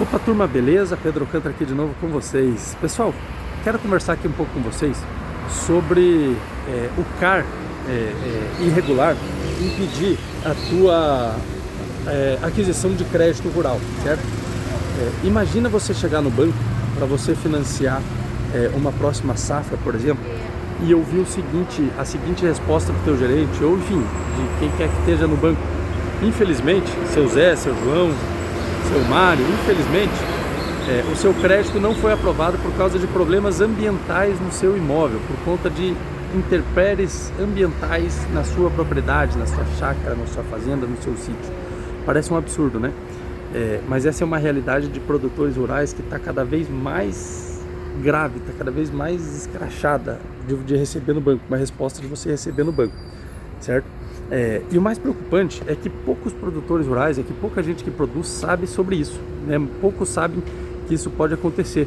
Opa, turma, beleza? Pedro Alcântara aqui de novo com vocês. Pessoal, quero conversar aqui um pouco com vocês sobre o CAR irregular impedir a tua aquisição de crédito rural, certo? Imagina você chegar no banco para você financiar uma próxima safra, por exemplo, e ouvir a seguinte resposta do teu gerente, ou enfim, de quem quer que esteja no banco. Infelizmente, seu Zé, seu João, seu Mário, infelizmente, o seu crédito não foi aprovado por causa de problemas ambientais no seu imóvel, por conta de intempéries ambientais na sua propriedade, na sua chácara, na sua fazenda, no seu sítio. Parece um absurdo, né? Mas essa é uma realidade de produtores rurais que está cada vez mais grave, está cada vez mais escrachada de receber no banco, uma resposta de você receber no banco, certo? E o mais preocupante é que poucos produtores rurais, que pouca gente que produz sabe sobre isso, né? Poucos sabem que isso pode acontecer.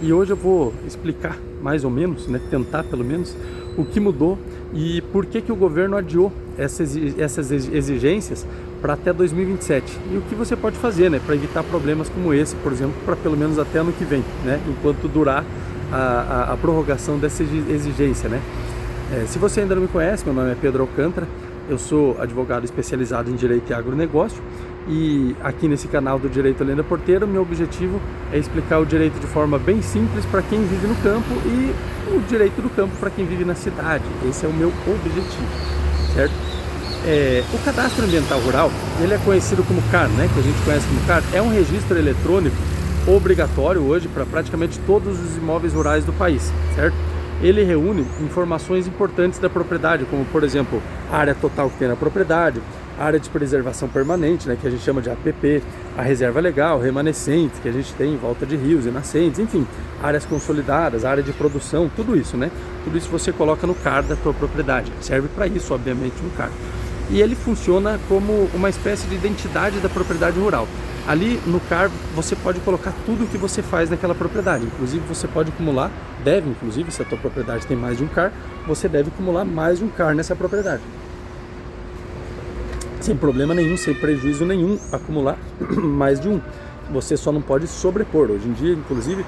E hoje eu vou explicar mais ou menos, né? Tentar pelo menos, o que mudou e por que o governo adiou essas exigências para até 2027. E o que você pode fazer, né? Para evitar problemas como esse, por exemplo, para pelo menos até ano que vem, né? Enquanto durar a prorrogação dessa exigência, né? Se você ainda não me conhece, meu nome é Pedro Alcântara. Eu sou advogado especializado em Direito e Agronegócio e aqui nesse canal do Direito Além da Porteira, o meu objetivo é explicar o direito de forma bem simples para quem vive no campo e o direito do campo para quem vive na cidade. Esse é o meu objetivo, certo? O Cadastro Ambiental Rural, ele é conhecido como CAR, né? Que a gente conhece como CAR, é um registro eletrônico obrigatório hoje para praticamente todos os imóveis rurais do país, certo? Ele reúne informações importantes da propriedade, como por exemplo, a área total que tem na propriedade, a área de preservação permanente, né, que a gente chama de APP, a reserva legal, remanescente, que a gente tem em volta de rios e nascentes, enfim, áreas consolidadas, área de produção, tudo isso, né? Tudo isso você coloca no CAR da tua propriedade. Serve para isso, obviamente, no CAR. E ele funciona como uma espécie de identidade da propriedade rural. Ali no CAR você pode colocar tudo o que você faz naquela propriedade, inclusive você pode acumular, inclusive se a tua propriedade tem mais de um CAR, você deve acumular mais de um CAR nessa propriedade. Sem problema nenhum, sem prejuízo nenhum, acumular mais de um. Você só não pode sobrepor. Hoje em dia, inclusive,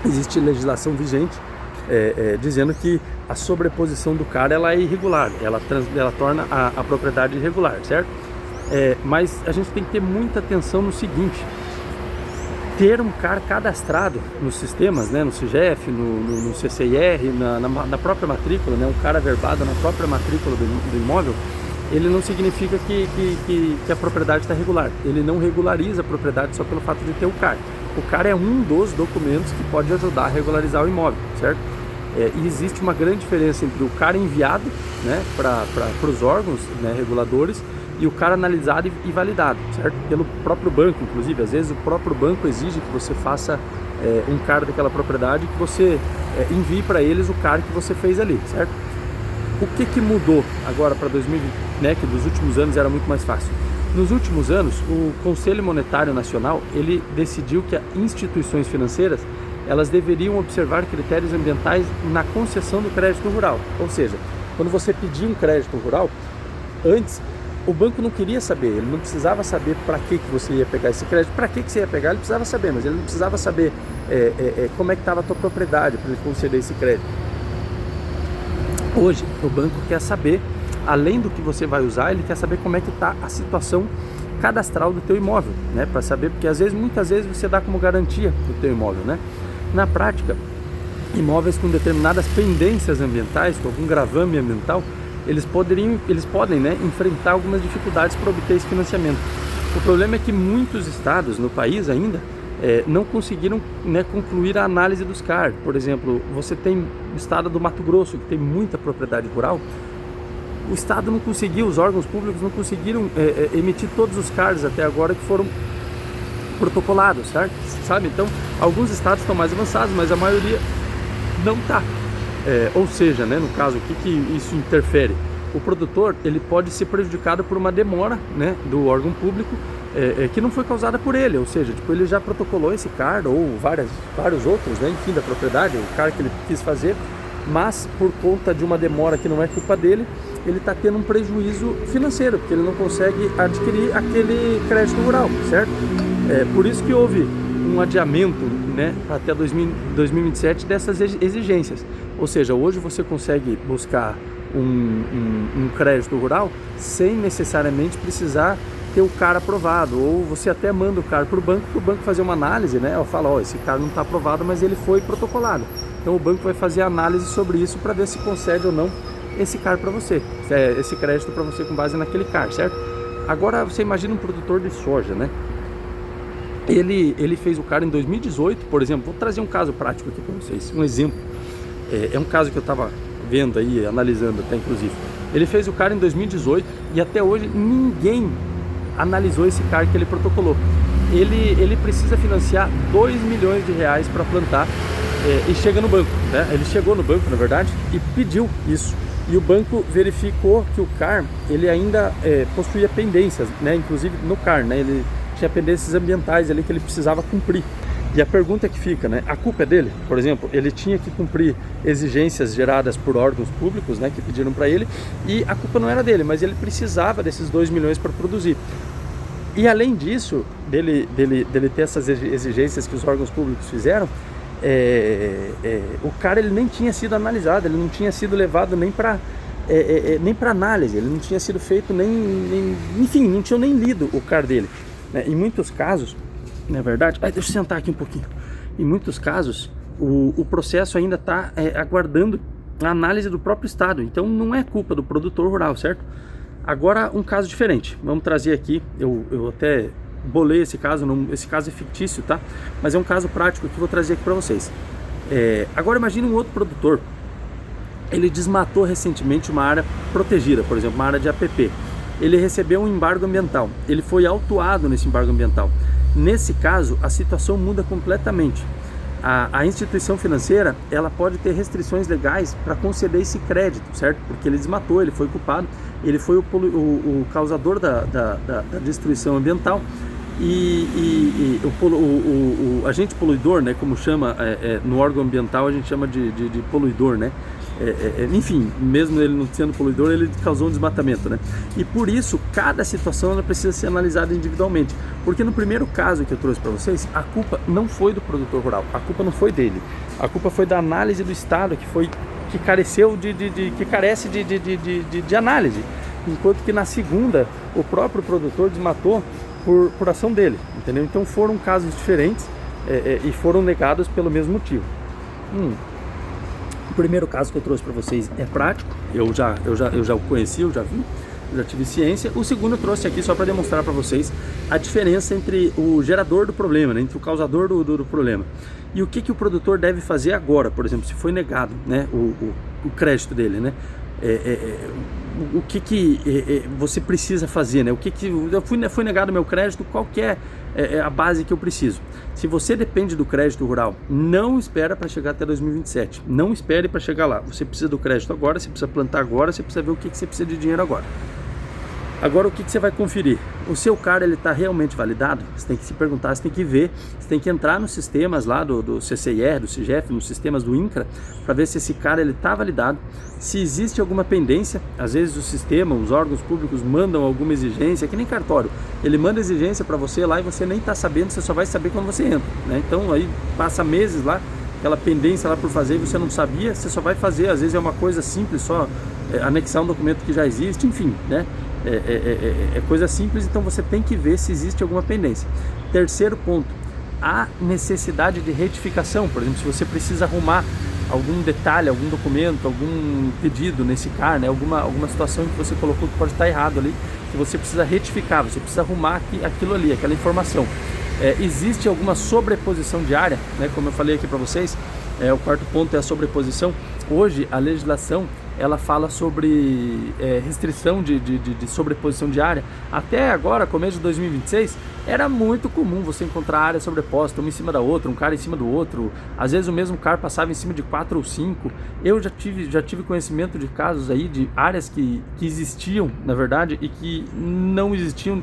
existe legislação vigente dizendo que a sobreposição do CAR ela é irregular, ela torna a propriedade irregular, certo? Mas a gente tem que ter muita atenção no seguinte: ter um CAR cadastrado nos sistemas, né, no CIGEF, no CCIR, na própria matrícula, né, um CAR averbado na própria matrícula do imóvel, ele não significa que a propriedade está regular. Ele não regulariza a propriedade só pelo fato de ter o CAR. O CAR é um dos documentos que pode ajudar a regularizar o imóvel, certo? E existe uma grande diferença entre o CAR enviado, né, para os órgãos, né, reguladores, e o CAR analisado e validado, certo? Pelo próprio banco, inclusive. Às vezes o próprio banco exige que você faça um CAR daquela propriedade, que você envie para eles o CAR que você fez ali, certo? O que mudou agora para 2020, né, que dos últimos anos era muito mais fácil? Nos últimos anos, o Conselho Monetário Nacional, ele decidiu que as instituições financeiras, elas deveriam observar critérios ambientais na concessão do crédito rural. Ou seja, quando você pedia um crédito rural, antes o banco não queria saber, ele não precisava saber para que você ia pegar esse crédito. Para que você ia pegar, ele precisava saber, mas ele não precisava saber como é que estava a tua propriedade para ele conceder esse crédito. Hoje, o banco quer saber, além do que você vai usar, ele quer saber como é que está a situação cadastral do teu imóvel, né? Para saber, porque muitas vezes você dá como garantia do teu imóvel, né? Na prática, imóveis com determinadas pendências ambientais, com algum gravame ambiental, eles podem, né, enfrentar algumas dificuldades para obter esse financiamento. O problema é que muitos estados no país ainda não conseguiram, né, concluir a análise dos CAR. Por exemplo, você tem o estado do Mato Grosso, que tem muita propriedade rural. O estado não conseguiu, os órgãos públicos não conseguiram emitir todos os CARs até agora que foram protocolados, certo? Sabe? Então, alguns estados estão mais avançados, mas a maioria não está. Ou seja, né, no caso, o que isso interfere? O produtor ele pode ser prejudicado por uma demora, né, do órgão público que não foi causada por ele, ou seja, tipo, ele já protocolou esse CAR ou vários outros, né, enfim, da propriedade, o CAR que ele quis fazer, mas por conta de uma demora que não é culpa dele, ele está tendo um prejuízo financeiro, porque ele não consegue adquirir aquele crédito rural, certo? Por isso que houve um adiamento, né, até 2027 dessas exigências. Ou seja, hoje você consegue buscar um crédito rural sem necessariamente precisar ter o CAR aprovado, ou você até manda o CAR para o banco fazer uma análise, né? Fala, esse CAR não está aprovado, mas ele foi protocolado. Então o banco vai fazer análise sobre isso para ver se concede ou não esse CAR para você, esse crédito para você com base naquele CAR, certo? Agora você imagina um produtor de soja, né? Ele fez o CAR em 2018, por exemplo. Vou trazer um caso prático aqui para vocês, um exemplo. É um caso que eu estava vendo aí, analisando até inclusive. Ele fez o CAR em 2018 e até hoje ninguém analisou esse CAR que ele protocolou. Ele precisa financiar R$2 milhões para plantar e chega no banco, né? Ele chegou no banco, na verdade, e pediu isso. E o banco verificou que o CAR ele ainda possuía pendências, né? Inclusive no CAR, né? Ele tinha pendências ambientais ali que ele precisava cumprir. E a pergunta que fica, né? A culpa é dele? Por exemplo, ele tinha que cumprir exigências geradas por órgãos públicos, né? Que pediram para ele, e a culpa não era dele, mas ele precisava desses 2 milhões para produzir. E além disso, dele ter essas exigências que os órgãos públicos fizeram, o CAR ele nem tinha sido analisado, ele não tinha sido levado nem para análise, ele não tinha sido feito enfim, não tinham nem lido o CAR dele, né? Em muitos casos, na verdade, deixa eu sentar aqui um pouquinho. Em muitos casos, o processo ainda está aguardando a análise do próprio Estado, então não é culpa do produtor rural, certo? Agora, um caso diferente, vamos trazer aqui, eu até bolei esse caso, esse caso é fictício, tá? Mas é um caso prático que eu vou trazer aqui para vocês. Agora imagine um outro produtor, ele desmatou recentemente uma área protegida, por exemplo, uma área de APP. Ele recebeu um embargo ambiental, ele foi autuado nesse embargo ambiental. Nesse caso, a situação muda completamente. A instituição financeira, ela pode ter restrições legais para conceder esse crédito, certo? Porque ele desmatou, ele foi culpado, ele foi o causador da destruição ambiental e o agente poluidor, né, como chama no órgão ambiental, a gente chama de poluidor, né? Enfim, mesmo ele não sendo poluidor, ele causou um desmatamento, né? E por isso, cada situação ela precisa ser analisada individualmente. Porque no primeiro caso que eu trouxe para vocês, a culpa não foi do produtor rural, a culpa não foi dele. A culpa foi da análise do Estado, que careceu que carece de análise. Enquanto que na segunda, o próprio produtor desmatou por ação dele, entendeu? Então foram casos diferentes e foram negados pelo mesmo motivo. O primeiro caso que eu trouxe para vocês é prático, eu já o conheci, eu já vi, eu já tive ciência. O segundo eu trouxe aqui só para demonstrar para vocês a diferença entre o gerador do problema, né, entre o causador do problema. E o que o produtor deve fazer agora, por exemplo, se foi negado, né, o crédito dele, né? O que você precisa fazer, né? Foi negado meu crédito, qual que é a base que eu preciso? Se você depende do crédito rural, não espera para chegar até 2027, não espere para chegar lá. Você precisa do crédito agora, você precisa plantar agora, você precisa ver o que você precisa de dinheiro agora. Agora, o que você vai conferir? O seu CAR está realmente validado? Você tem que se perguntar, você tem que ver, você tem que entrar nos sistemas lá do CCIR, do CIGEF, nos sistemas do INCRA, para ver se esse CAR está validado, se existe alguma pendência. Às vezes o sistema, os órgãos públicos mandam alguma exigência, que nem cartório, ele manda exigência para você lá e você nem está sabendo, você só vai saber quando você entra, né? Então aí passa meses lá, aquela pendência lá por fazer e você não sabia, você só vai fazer, às vezes é uma coisa simples, só anexar um documento que já existe, enfim, né? É coisa simples, então você tem que ver se existe alguma pendência. Terceiro ponto, a necessidade de retificação. Por exemplo, se você precisa arrumar algum detalhe, algum documento, algum pedido nesse CAR, né? alguma situação que você colocou que pode estar errado ali, que você precisa retificar, você precisa arrumar aquilo ali, aquela informação. Existe alguma sobreposição de área, né? Como eu falei aqui para vocês, o quarto ponto é a sobreposição. Hoje a legislação ela fala sobre restrição de sobreposição de área. Até agora, começo de 2026, era muito comum você encontrar área sobreposta, uma em cima da outra, um CAR em cima do outro. Às vezes o mesmo CAR passava em cima de 4 ou 5. Eu já tive conhecimento de casos aí de áreas que existiam, na verdade, e que não existiam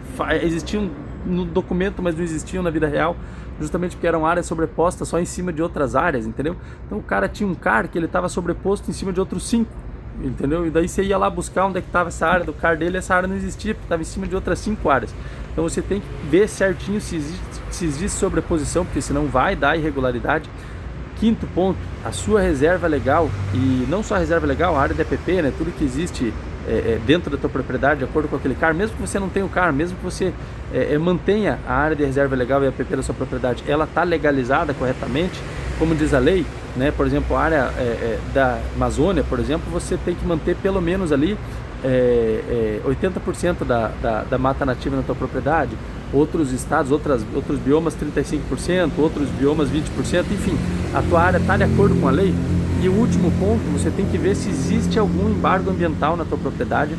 no documento, mas não existiam na vida real, justamente porque eram áreas sobrepostas só em cima de outras áreas, entendeu? Então o cara tinha um CAR que ele estava sobreposto em cima de outros 5. entendeu? E daí você ia lá buscar onde é que estava essa área do CAR dele, essa área não existia, porque estava em cima de outras 5 áreas. Então você tem que ver certinho se existe sobreposição, porque senão vai dar irregularidade. Quinto ponto, a sua reserva legal, e não só a reserva legal, a área de EPP, né, tudo que existe dentro da tua propriedade, de acordo com aquele CAR, mesmo que você não tenha o CAR, mesmo que você mantenha a área de reserva legal e a EPP da sua propriedade, ela está legalizada corretamente, como diz a lei, né? Por exemplo, a área da Amazônia, por exemplo, você tem que manter pelo menos ali 80% da mata nativa na tua propriedade, outros estados, outros biomas 35%, outros biomas 20%, enfim, a tua área está de acordo com a lei. E o último ponto, você tem que ver se existe algum embargo ambiental na tua propriedade.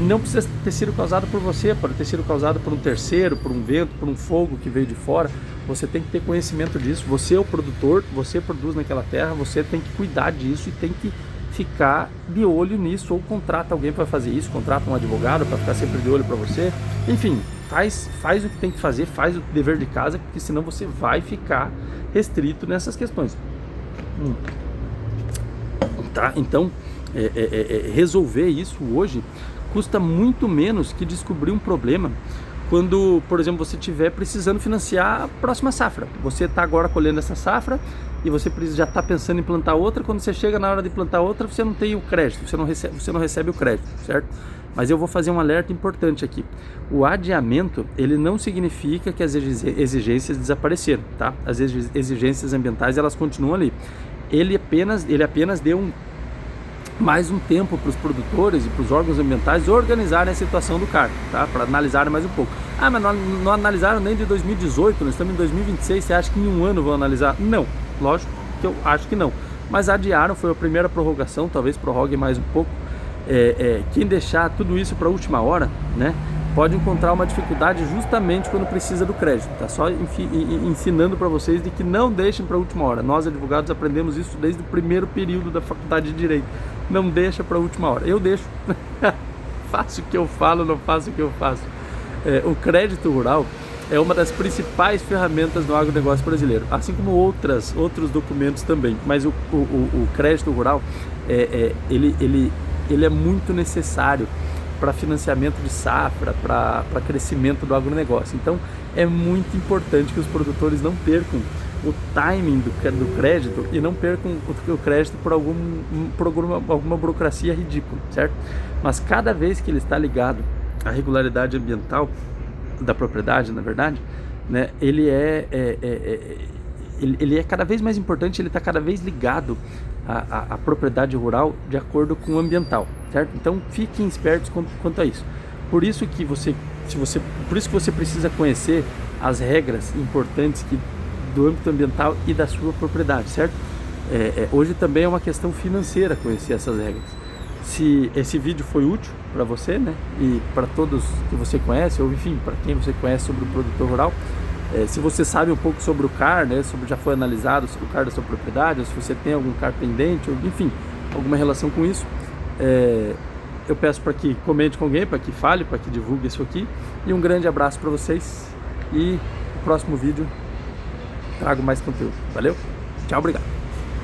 Não precisa ter sido causado por você, pode ter sido causado por um terceiro, por um vento, por um fogo que veio de fora. Você tem que ter conhecimento disso, você é o produtor, você produz naquela terra, você tem que cuidar disso e tem que ficar de olho nisso, ou contrata alguém para fazer isso, contrata um advogado para ficar sempre de olho para você. Enfim, faz o que tem que fazer, faz o dever de casa, porque senão você vai ficar restrito nessas questões. Tá? Então, resolver isso hoje custa muito menos que descobrir um problema quando, por exemplo, você estiver precisando financiar a próxima safra. Você está agora colhendo essa safra e você já está pensando em plantar outra. Quando você chega na hora de plantar outra, você não tem o crédito, você não recebe o crédito, certo? Mas eu vou fazer um alerta importante aqui. O adiamento, ele não significa que as exigências desapareceram, tá? As exigências ambientais, elas continuam ali. Ele apenas deu mais um tempo para os produtores e para os órgãos ambientais organizarem a situação do CAR, tá? Para analisarem mais um pouco. Ah, mas não analisaram nem de 2018, nós estamos em 2026, você acha que em um ano vão analisar? Não, lógico que eu acho que não. Mas adiaram, foi a primeira prorrogação, talvez prorrogue mais um pouco. Quem deixar tudo isso para a última hora, né, pode encontrar uma dificuldade justamente quando precisa do crédito. Tá só ensinando para vocês de que não deixem para a última hora. Nós, advogados, aprendemos isso desde o primeiro período da faculdade de Direito. Não deixa para a última hora. Eu deixo. Faço o que eu falo, não faço o que eu faço. O crédito rural é uma das principais ferramentas do agronegócio brasileiro, assim como outros documentos também. Mas o crédito rural, ele é muito necessário para financiamento de safra, para crescimento do agronegócio. Então é muito importante que os produtores não percam o timing do crédito e não percam o crédito por alguma burocracia ridícula, certo? Mas cada vez que ele está ligado à regularidade ambiental da propriedade, na verdade, né, ele é cada vez mais importante, ele está cada vez ligado à propriedade rural de acordo com o ambiental, certo? Então fiquem espertos quanto a isso. Por isso que você precisa conhecer as regras importantes do âmbito ambiental e da sua propriedade, certo? Hoje também é uma questão financeira conhecer essas regras. Se esse vídeo foi útil para você, né, e para todos que você conhece, ou enfim, para quem você conhece sobre o produtor rural, se você sabe um pouco sobre o CAR, né, já foi analisado sobre o CAR da sua propriedade, ou se você tem algum CAR pendente, ou enfim, alguma relação com isso, eu peço para que comente com alguém, para que fale, para que divulgue isso aqui, e um grande abraço para vocês, e no próximo vídeo trago mais conteúdo. Valeu? Tchau, obrigado.